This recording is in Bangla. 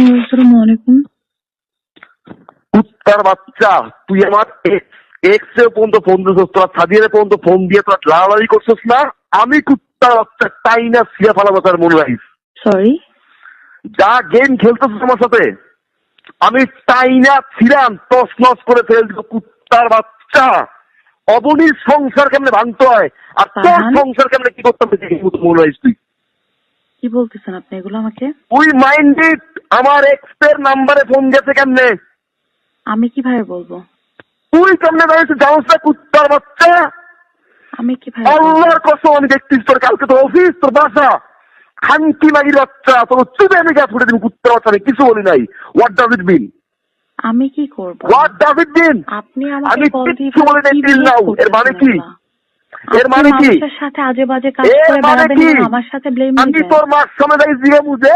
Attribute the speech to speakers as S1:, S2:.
S1: আসসালামু আলাইকুম।
S2: কুত্তার বাচ্চা, তুই আমার এক্স এর পর্যন্ত ফোন দিছিস, তোরা সাদিয়ার পর্যন্ত ফোন দিয়ে তোরা লাড়ালাড়ি করছিস না। আমি কুত্তার বাচ্চা তাই না সিয়া ফালাবো তার মনে রাখিস।
S1: সরি।
S2: যা গেম খেলতেছিস আমার সাথে, আমি তাই না ছিলাম তস নস করে ফেল দিব। কুত্তার বাচ্চা, অবনীর সংসার কেমনে ভাঙতে হয় আর তোর সংসার কেমনে কি করতে হবে মনে রাখিস। তুই
S1: কি বলতেছেন আপনি এগুলো আমাকে?
S2: তুই মাইন্ডেড আমার এক্স এর নাম্বারে ফোন গেছে কেমনে?
S1: আমি কিভাবে বলবো?
S2: তুই কেমনে দাঁড়িয়েছিস জানোস না কুত্তার বাচ্চা?
S1: আমি কিভাবে?
S2: আল্লাহর কসম আমি দেখছিস তোর কালকে তোর অফিস, তোর বাসা, খানকি মাগির বাচ্চা, তোর চুপে আমি গ্যাস ফুটে দিবি কুত্তার বাচ্চা। আমি কিছু বলি নাই। হোয়াট ডাজ ইট মিন?
S1: আমি কি করব?
S2: হোয়াট ডাজ ইট মিন?
S1: আপনি
S2: আমি
S1: আমাকে কল দিয়ে
S2: কিছু বলি নাই টিল নাও। এর মানে কি? এর মানে কি?
S1: মানুষের সাথে আজে বাজে কাজ
S2: এর
S1: করে
S2: মানে
S1: বেড়াবেন
S2: কি?
S1: আর আমার সাথে ব্লেম
S2: আমি
S1: দিবেন?
S2: তোর মার সামনে দাঁড়িয়ে জিগে বুঝে